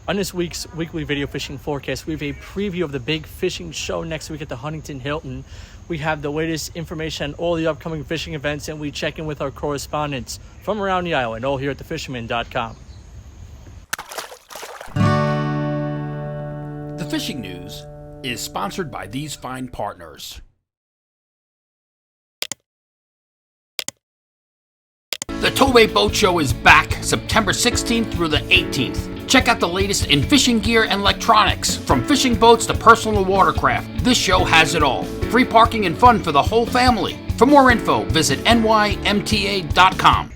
On this week's weekly video fishing forecast, we have a preview of the big fishing show next week at the Huntington Hilton. We have the latest information on all the upcoming fishing events, and we check in with our correspondents from around the island, all here at thefisherman.com. The fishing news is sponsored by these fine partners. The Towbait Boat Show is back September 16th through the 18th. Check out the latest in fishing gear and electronics, from fishing boats to personal watercraft. This show has it all. Free parking and fun for the whole family. For more info, visit nymta.com.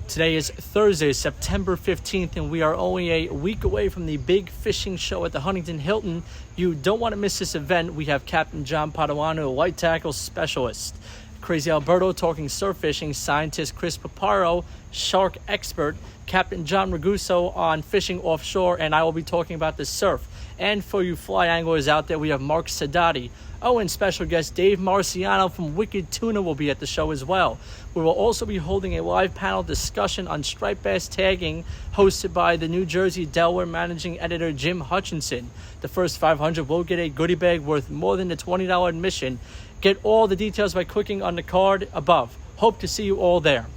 Today is Thursday, September 15th, and we are only a week away from the big fishing show at the Huntington Hilton. You don't want to miss this event. We have Captain John Padovano, a white tackle specialist. Crazy Alberto talking surf fishing, scientist Chris Paparo, shark expert, Captain John Raguso on fishing offshore, and I will be talking about the surf. And for you fly anglers out there, we have Mark Sadati. Oh, and special guest Dave Marciano from Wicked Tuna will be at the show as well. We will also be holding a live panel discussion on striped bass tagging, hosted by the New Jersey Delaware managing editor Jim Hutchinson. The first 500 will get a goodie bag worth more than the $20 admission. Get all the details by clicking on the card above. Hope to see you all there.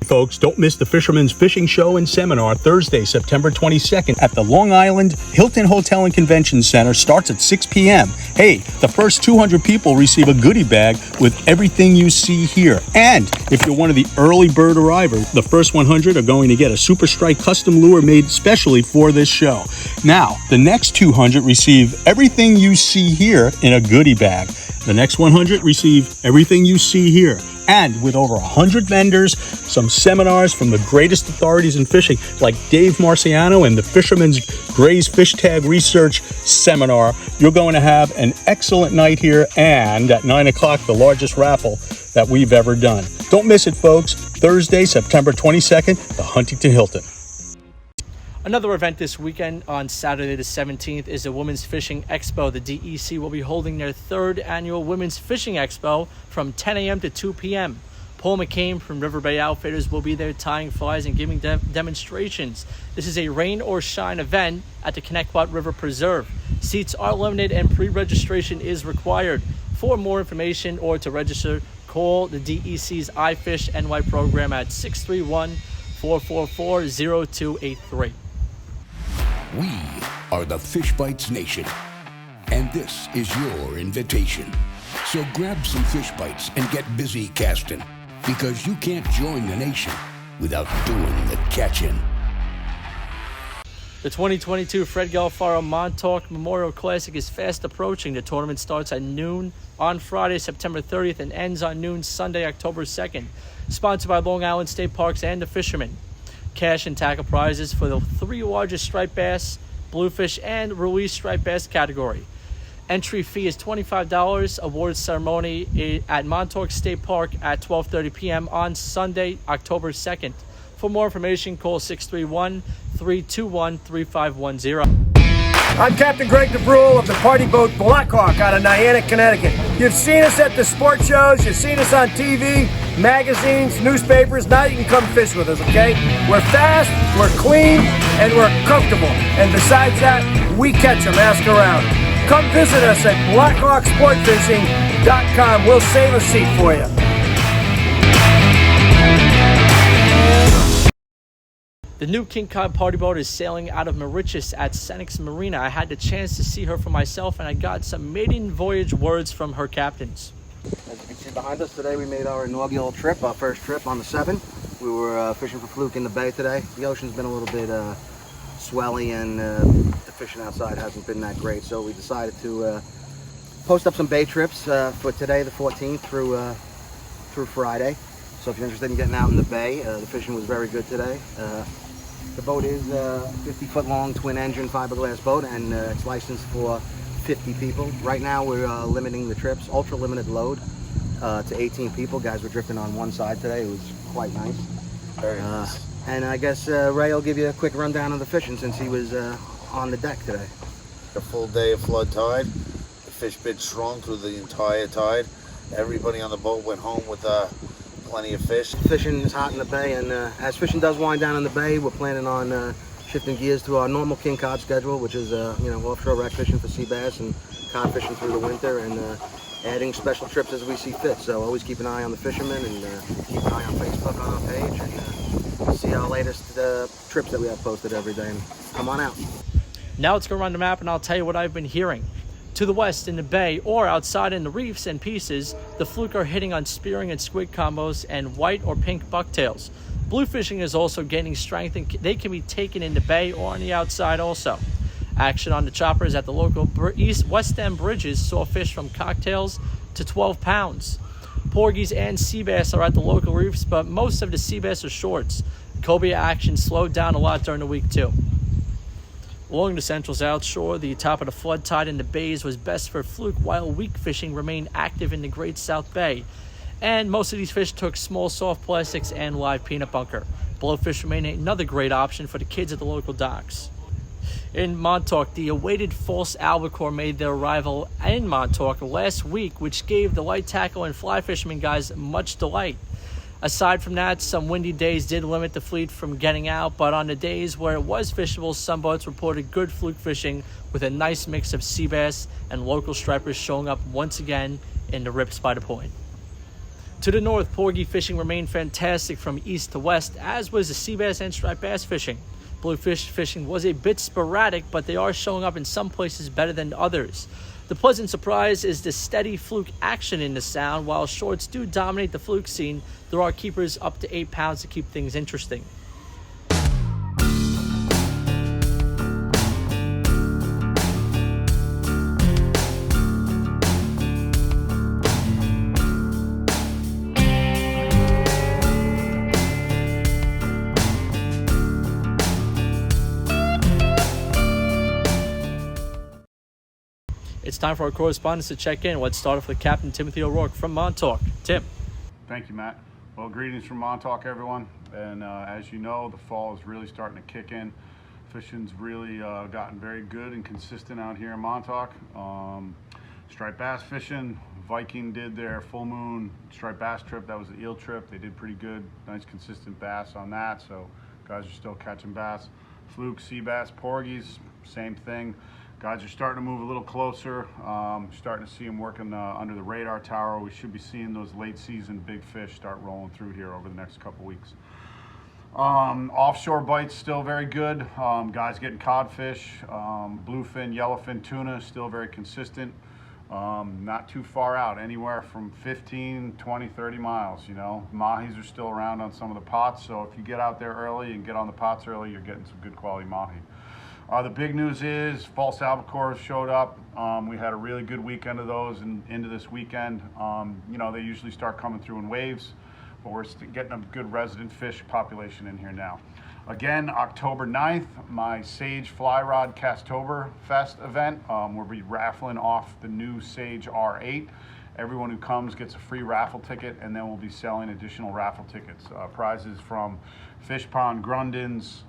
Folks, don't miss the Fisherman's Fishing Show and Seminar Thursday, September 22nd at the Long Island Hilton Hotel and Convention Center. Starts at 6 p.m. Hey, the first 200 people receive a goodie bag with everything you see here. And if you're one of the early bird arrivers, the first 100 are going to get a Super Strike custom lure made specially for this show. Now, the next 200 receive everything you see here in a goodie bag. The next 100 receive everything you see here. And with over 100 vendors, some seminars from the greatest authorities in fishing, like Dave Marciano and the Fisherman's Gray's Fish Tag Research Seminar, you're going to have an excellent night here. And at 9 o'clock, the largest raffle that we've ever done. Don't miss it, folks. Thursday, September 22nd, the Huntington Hilton. Another event this weekend on Saturday the 17th is the Women's Fishing Expo. The DEC will be holding their third annual Women's Fishing Expo from 10 a.m. to 2 p.m. Paul McCain from River Bay Outfitters will be there tying flies and giving demonstrations. This is a rain or shine event at the Connecticut River Preserve. Seats are limited and pre-registration is required. For more information or to register, call the DEC's iFish NY program at 631-444-0283. We are the Fish Bites Nation, and this is your invitation. So grab some fish bites and get busy casting, because you can't join the nation without doing the catching. The 2022 Fred Galfaro Montauk Memorial Classic is fast approaching. The tournament starts at noon on Friday, September 30th, and ends on noon Sunday, October 2nd. Sponsored by Long Island State Parks and the Fisherman. Cash and tackle prizes for the three largest striped bass, bluefish, and release striped bass category. Entry fee is $25. Awards ceremony at Montauk State Park at 12:30 p.m. on Sunday, October 2nd. For more information, call 631-321-3510. I'm Captain Greg DeBrule of the party boat Blackhawk out of Niantic, Connecticut. You've seen us at the sport shows, you've seen us on TV, magazines, newspapers. Now you can come fish with us, okay? We're fast, we're clean, and we're comfortable. And besides that, we catch them, ask around. Come visit us at blackhawksportfishing.com. We'll save a seat for you. The new King Cod party boat is sailing out of Mauritius at Senex Marina. I had the chance to see her for myself, and I got some maiden voyage words from her captains. As you can see behind us today, we made our inaugural trip, our first trip on the 7. We were fishing for fluke in the bay today. The ocean's been a little bit swelly, and the fishing outside hasn't been that great, so we decided to post up some bay trips for today, the 14th, through Friday. So if you're interested in getting out in the bay, the fishing was very good today. The boat is a 50-foot long twin-engine fiberglass boat, and it's licensed for 50 people. Right now we're limiting the trips, ultra-limited load, to 18 people. Guys were drifting on one side today. It was quite nice. Very nice. And I guess Ray will give you a quick rundown of the fishing since he was on the deck today. A full day of flood tide. The fish bit strong through the entire tide. Everybody on the boat went home with plenty of fish. Fishing is hot in the bay, and as fishing does wind down in the bay, we're planning on shifting gears to our normal king cod schedule, which is offshore wreck fishing for sea bass and cod fishing through the winter, and adding special trips as we see fit. So always keep an eye on the Fisherman, and keep an eye on Facebook on our page, and see our latest trips that we have posted every day. And come on out. Now let's go around the map and I'll tell you what I've been hearing. To the west in the bay or outside in the reefs and pieces, the fluke are hitting on spearing and squid combos and white or pink bucktails. Blue fishing is also gaining strength and they can be taken in the bay or on the outside also. Action on the choppers at the local West End bridges saw fish from cocktails to 12 pounds. Porgies and sea bass are at the local reefs, but most of the sea bass are shorts. Cobia action slowed down a lot during the week too. Along the central south shore, the top of the flood tide in the bays was best for fluke, while weak fishing remained active in the Great South Bay. And most of these fish took small soft plastics and live peanut bunker. Blowfish remain another great option for the kids at the local docks. In Montauk, the awaited false albacore made their arrival in Montauk last week, which gave the light tackle and fly fishermen guys much delight. Aside from that, some windy days did limit the fleet from getting out, but on the days where it was fishable, some boats reported good fluke fishing with a nice mix of sea bass and local stripers showing up once again in the rips by the point. To the north, porgy fishing remained fantastic from east to west, as was the sea bass and striped bass fishing. Bluefish fishing was a bit sporadic, but they are showing up in some places better than others. The pleasant surprise is the steady fluke action in the sound. While shorts do dominate the fluke scene, there are keepers up to 8 pounds to keep things interesting. It's time for our correspondents to check in. Let's start off with Captain Timothy O'Rourke from Montauk. Tim. Thank you, Matt. Well, greetings from Montauk, everyone. And as you know, the fall is really starting to kick in. Fishing's really gotten very good and consistent out here in Montauk. Striped bass fishing, Viking did their full moon striped bass trip. That was the eel trip. They did pretty good, nice consistent bass on that. So guys are still catching bass. Fluke, sea bass, porgies, same thing. Guys are starting to move a little closer. Starting to see them working under the radar tower. We should be seeing those late season big fish start rolling through here over the next couple weeks. Offshore bites still very good. Guys getting codfish, bluefin, yellowfin, tuna still very consistent. Not too far out, anywhere from 15, 20, 30 miles, you know. Mahis are still around on some of the pots, so if you get out there early and get on the pots early, you're getting some good quality mahi. The big news is false albacores showed up. We had a really good weekend of those and into this weekend. You know, they usually start coming through in waves, but we're getting a good resident fish population in here now. Again, October 9th, my Sage Fly Rod Castober Fest event. We'll be raffling off the new Sage R8. Everyone who comes gets a free raffle ticket, and then we'll be selling additional raffle tickets. Prizes from fish pond grundins,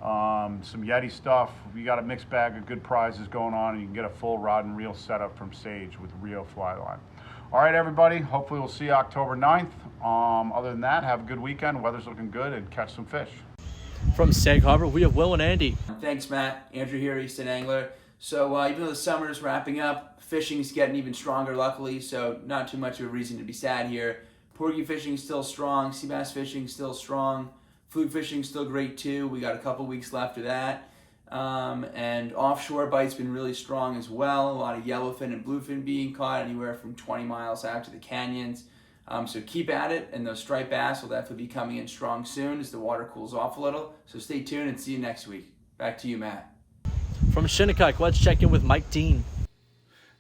some Yeti stuff. We got a mixed bag of good prizes going on, and you can get a full rod and reel setup from Sage with Rio Fly Line. All right, everybody. Hopefully we'll see you October 9th. Other than that, have a good weekend. Weather's looking good, and catch some fish. From Sag Harbor, we have Will and Andy. Thanks, Matt. Andrew here, Easton Angler. So even though the summer is wrapping up, fishing's getting even stronger, luckily, so not too much of a reason to be sad here. Porgy fishing is still strong. Sea bass fishing is still strong. Fluke fishing is still great, too. We got a couple weeks left of that. And offshore bite's been really strong as well. A lot of yellowfin and bluefin being caught anywhere from 20 miles out to the canyons. So keep at it, and those striped bass will definitely be coming in strong soon as the water cools off a little. So stay tuned and see you next week. Back to you, Matt. From Shinnecock, let's check in with Mike Dean.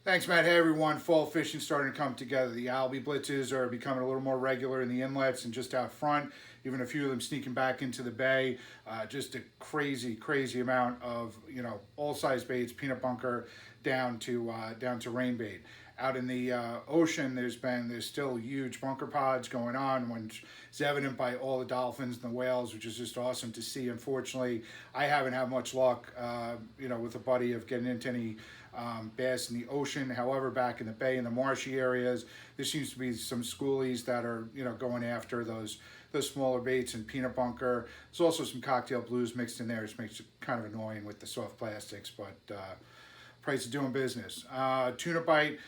Thanks, Matt. Hey, everyone. Fall fishing starting to come together. The Albie blitzes are becoming a little more regular in the inlets and just out front. Even a few of them sneaking back into the bay. Just a crazy, crazy amount of, all size baits, peanut bunker down to rain bait. out in the ocean, there's still huge bunker pods going on, which is evident by all the dolphins and the whales, which is just awesome to see. Unfortunately, I haven't had much luck, with a buddy of getting into any bass in the ocean. However, back in the bay and the marshy areas, there seems to be some schoolies that are, going after those smaller baits and peanut bunker. There's also some cocktail blues mixed in there, which makes it kind of annoying with the soft plastics, but price of doing business. Tuna bite,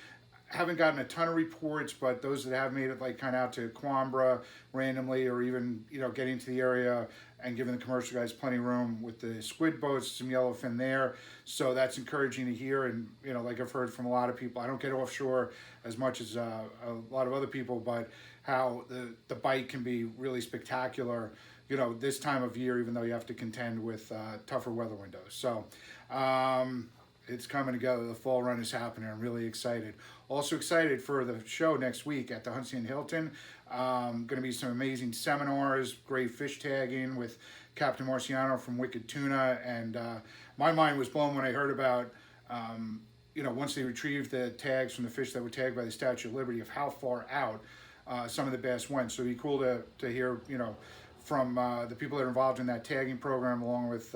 haven't gotten a ton of reports, but those that have made it like kind of out to Quambra randomly, or even getting to the area and giving the commercial guys plenty of room with the squid boats, some yellowfin there. So that's encouraging to hear. And like I've heard from a lot of people, I don't get offshore as much as a lot of other people, but how the bite can be really spectacular this time of year, even though you have to contend with tougher weather windows. So it's coming together. The fall run is happening. I'm really excited. Also excited for the show next week at the Huntsville Hilton. Going to be some amazing seminars, great fish tagging with Captain Marciano from Wicked Tuna. And my mind was blown when I heard about, once they retrieved the tags from the fish that were tagged by the Statue of Liberty, of how far out some of the bass went. So it'd be cool to hear, from the people that are involved in that tagging program, along with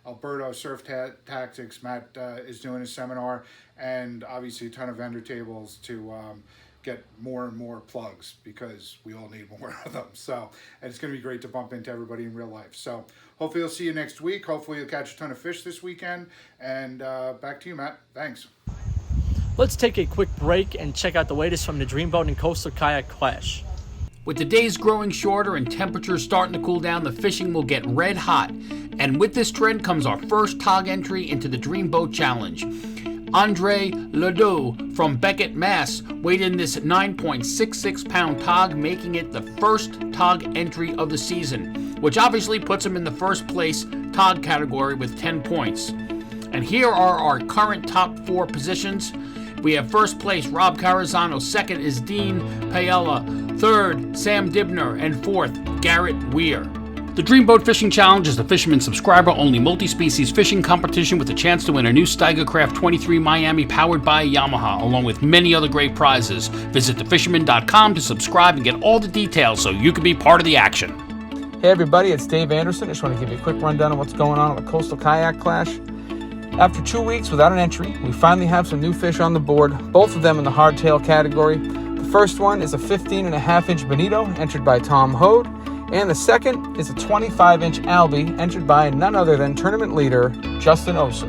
Alberto Surf Tactics. Matt is doing a seminar, and obviously a ton of vendor tables to get more and more plugs, because we all need more of them. So, and it's going to be great to bump into everybody in real life. So hopefully you'll see you next week. Hopefully you'll catch a ton of fish this weekend. And back to you, Matt. Thanks. Let's take a quick break and check out the latest from the Dreamboat and Costa Kayak Clash. With the days growing shorter and temperatures starting to cool down, the fishing will get red hot. And with this trend comes our first TOG entry into the Dreamboat Challenge. Andre Ledoux from Beckett, Mass. weighed in this 9.66 pound TOG, making it the first TOG entry of the season, which obviously puts him in the first place TOG category with 10 points. And here are our current top 4 positions. We have first place Rob Carazano, second is Dean Paella, third Sam Dibner, and fourth Garrett Weir. The Dreamboat Fishing Challenge is the Fisherman subscriber-only multi-species fishing competition with a chance to win a new Steigercraft 23 Miami powered by Yamaha, along with many other great prizes. Visit thefisherman.com to subscribe and get all the details so you can be part of the action. Hey everybody, it's Dave Anderson. I just want to give you a quick rundown of what's going on at the Coastal Kayak Clash. After 2 weeks without an entry, we finally have some new fish on the board, both of them in the hardtail category. The first one is a 15.5-inch bonito, entered by Tom Hode, and the second is a 25-inch albie, entered by none other than tournament leader Justin Oser.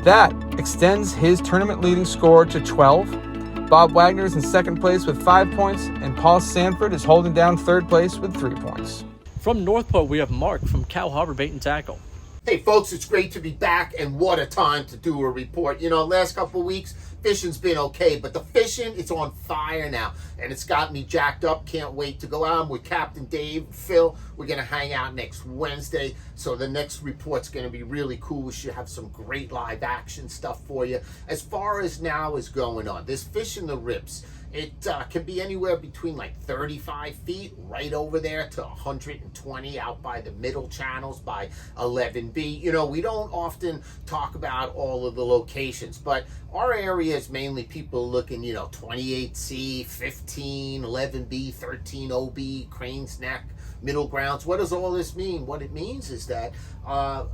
That extends his tournament leading score to 12. Bob Wagner is in second place with 5 points, and Paul Sanford is holding down third place with 3 points. From Northport, we have Mark from Cow Harbor Bait and Tackle. Hey folks, it's great to be back, and what a time to do a report. Last couple of weeks, fishing's been okay, but the fishing, it's on fire now, and it's got me jacked up. Can't wait to go out with Captain Dave, Phil. We're going to hang out next Wednesday, so the next report's going to be really cool. We should have some great live action stuff for you. As far as now is going on, there's fish in the rips. It can be anywhere between like 35 feet right over there to 120 out by the middle channels by 11B. We don't often talk about all of the locations, but our area is mainly people looking, 28C, 15, 11B, 13OB, Crane's Neck, Middle Grounds. What does all this mean? What it means is that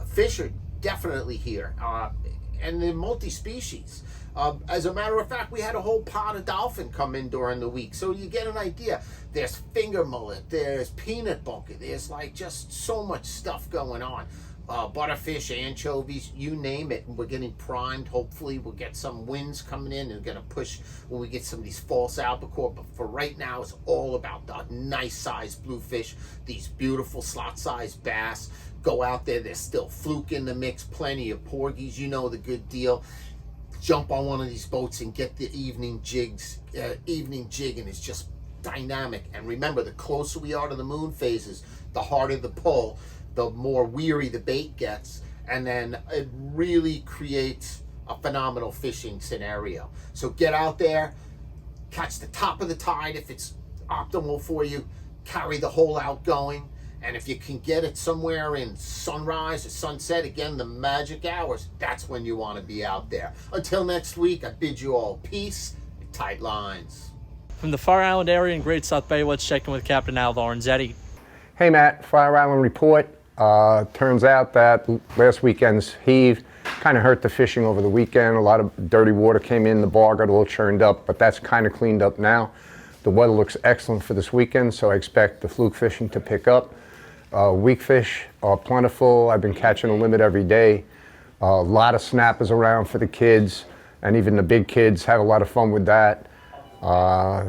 fish are definitely here, and they're multi-species. As a matter of fact, we had a whole pod of dolphin come in during the week, so you get an idea. There's finger mullet, there's peanut bunker, there's like just so much stuff going on. Butterfish, anchovies, you name it. We're getting primed. Hopefully we'll get some winds coming in and going to push when we get some of these false albacore. But for right now, it's all about the nice sized bluefish, these beautiful slot sized bass. Go out there, there's still fluke in the mix, plenty of porgies, the good deal. Jump on one of these boats and get the evening jig, and it's just dynamic. And remember, the closer we are to the moon phases, the harder the pull, the more weary the bait gets, and then it really creates a phenomenal fishing scenario. So get out there, catch the top of the tide if it's optimal for you, carry the whole outgoing, and if you can get it somewhere in sunrise or sunset, again, the magic hours, that's when you want to be out there. Until next week, I bid you all peace, tight lines. From the Fire Island area in Great South Bay, let's check in with Captain Al Lorenzetti. Hey Matt, Fire Island report. Turns out that last weekend's heave kind of hurt the fishing over the weekend. A lot of dirty water came in, the bar got all churned up, but that's kind of cleaned up now. The weather looks excellent for this weekend, so I expect the fluke fishing to pick up. Weak fish are plentiful. I've been catching a limit every day. A lot of snappers around for the kids, and even the big kids have a lot of fun with that.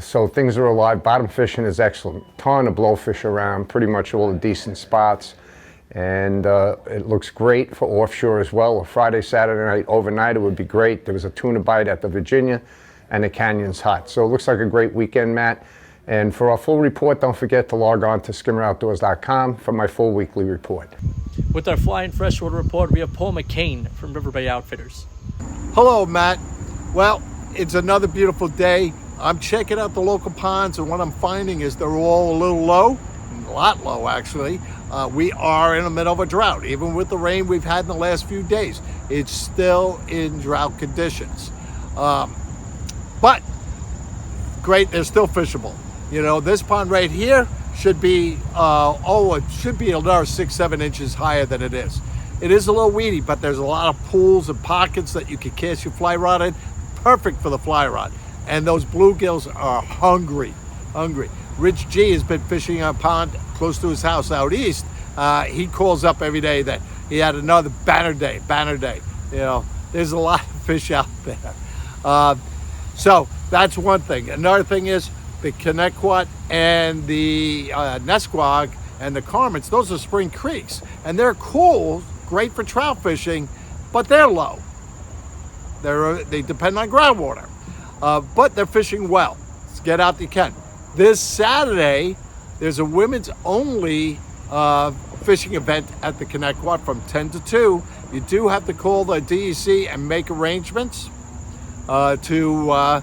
So things are alive. Bottom fishing is excellent. Ton of blowfish around, pretty much all the decent spots. And it looks great for offshore as well. A Friday, Saturday night, overnight, it would be great. There was a tuna bite at the Virginia, and the canyon's hot. So it looks like a great weekend, Matt. And for our full report, don't forget to log on to skimmeroutdoors.com for my full weekly report. With our flying freshwater report, we have Paul McCain from River Bay Outfitters. Hello, Matt. Well, it's another beautiful day. I'm checking out the local ponds, and what I'm finding is they're all a little low, a lot low actually. We are in the middle of a drought. Even with the rain we've had in the last few days, it's still in drought conditions. But great, they're still fishable. You know, this pond right here should be, it should be another 6-7 inches higher than it is. It is a little weedy, but there's a lot of pools and pockets that you can cast your fly rod in. Perfect for the fly rod. And those bluegills are hungry. Rich G has been fishing a pond close to his house out east. He calls up every day that he had another banner day. You know, there's a lot of fish out there. So that's one thing. Another thing is the Shinnecock and the Nesquag and the Carments. Those are spring creeks, and they're cool, great for trout fishing, but they're low. They depend on groundwater, but they're fishing well. So get out if you can. This Saturday, there's a women's only fishing event at the Shinnecock from 10 to 2. You do have to call the DEC and make arrangements to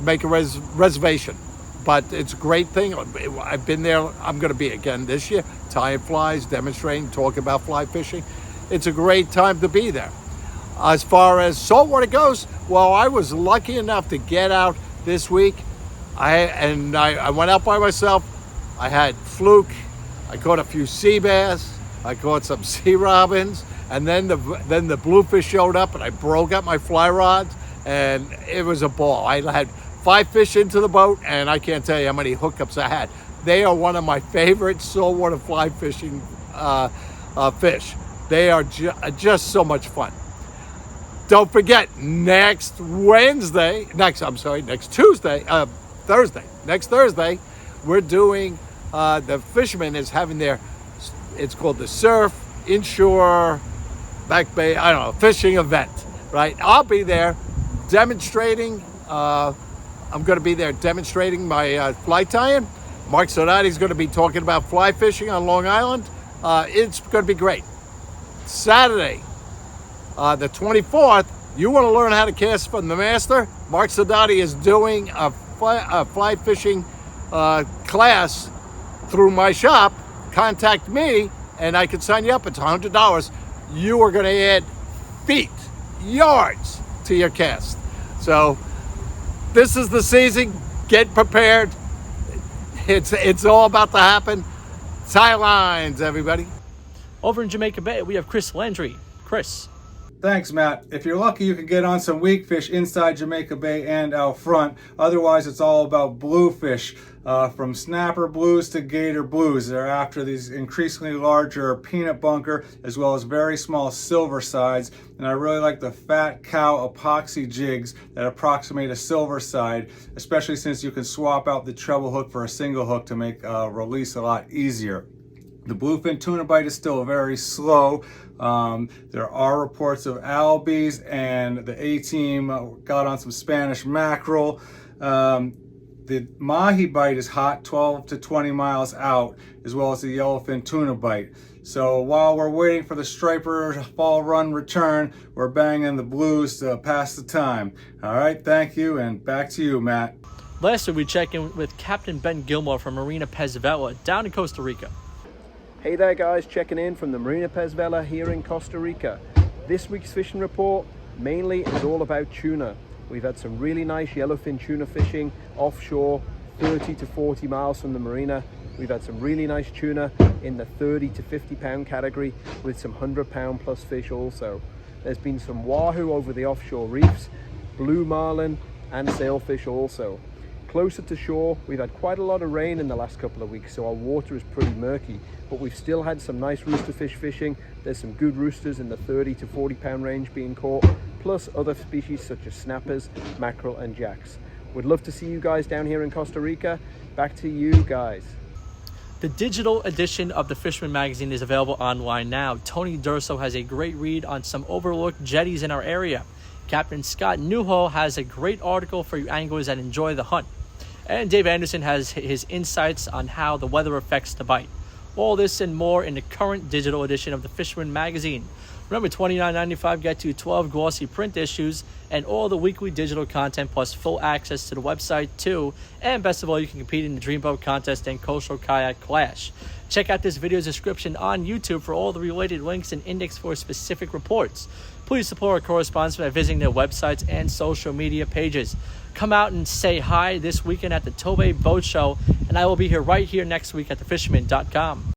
make a reservation. But it's a great thing. I've been there. I'm going to be again this year, tying flies, demonstrating, talking about fly fishing. It's a great time to be there. As far as saltwater goes, well, I was lucky enough to get out this week. I went out by myself. I had fluke. I caught a few sea bass. I caught some sea robins, and then the bluefish showed up, and I broke up my fly rods, and it was a ball. I had 5 fish into the boat, and I can't tell you how many hookups I had. They are one of my favorite saltwater fly fishing fish. They are just so much fun. Don't forget, next Thursday, we're doing, the Fisherman is having it's called the Surf Inshore Back Bay, fishing event, right? I'll be there demonstrating, I'm going to be there demonstrating my fly tying. Mark Sonati's going to be talking about fly fishing on Long Island. It's going to be great. Saturday, the 24th, you want to learn how to cast from the master? Mark Sonati is doing a fly fishing class through my shop. Contact me and I can sign you up. It's $100. You are going to add feet, yards to your cast. So this is the season. Get prepared. It's all about to happen. Tie lines, everybody. Over in Jamaica Bay, we have Chris Landry. Chris. Thanks, Matt. If you're lucky, you can get on some weak fish inside Jamaica Bay and out front. Otherwise, it's all about bluefish, from snapper blues to gator blues. They're after these increasingly larger peanut bunker, as well as very small silver sides. And I really like the fat cow epoxy jigs that approximate a silver side, especially since you can swap out the treble hook for a single hook to make release a lot easier. The bluefin tuna bite is still very slow. There are reports of albies, and the A-team got on some Spanish mackerel. The mahi bite is hot 12 to 20 miles out, as well as the yellowfin tuna bite. So while we're waiting for the striper fall run return, we're banging the blues to pass the time. All right, thank you, and back to you, Matt. Lastly, we check in with Captain Benn Gilmour from Marina Pez Vela down in Costa Rica. Hey there guys, checking in from the Marina Pez Vela here in Costa Rica. This week's fishing report mainly is all about tuna. We've had some really nice yellowfin tuna fishing offshore, 30 to 40 miles from the marina. We've had some really nice tuna in the 30 to 50 pound category with some 100 pound plus fish also. There's been some wahoo over the offshore reefs, blue marlin and sailfish also. Closer to shore, we've had quite a lot of rain in the last couple of weeks, so our water is pretty murky, but we've still had some nice roosterfish fishing. There's some good roosters in the 30 to 40 pound range being caught, plus other species such as snappers, mackerel and jacks. We'd love to see you guys down here in Costa Rica. Back to you guys. The digital edition of the Fisherman magazine is available online now. Tony Durso has a great read on some overlooked jetties in our area. Captain Scott Newhall has a great article for you anglers that enjoy the hunt. And Dave Anderson has his insights on how the weather affects the bite. All this and more in the current digital edition of the Fisherman magazine. Remember, $29.95 get you 12 glossy print issues and all the weekly digital content plus full access to the website too. And best of all, you can compete in the Dreamboat contest and Coastal Kayak Clash. Check out this video's description on YouTube for all the related links and index for specific reports. Please support our correspondents by visiting their websites and social media pages. Come out and say hi this weekend at the Tobe Boat Show, and I will be here right here next week at thefisherman.com.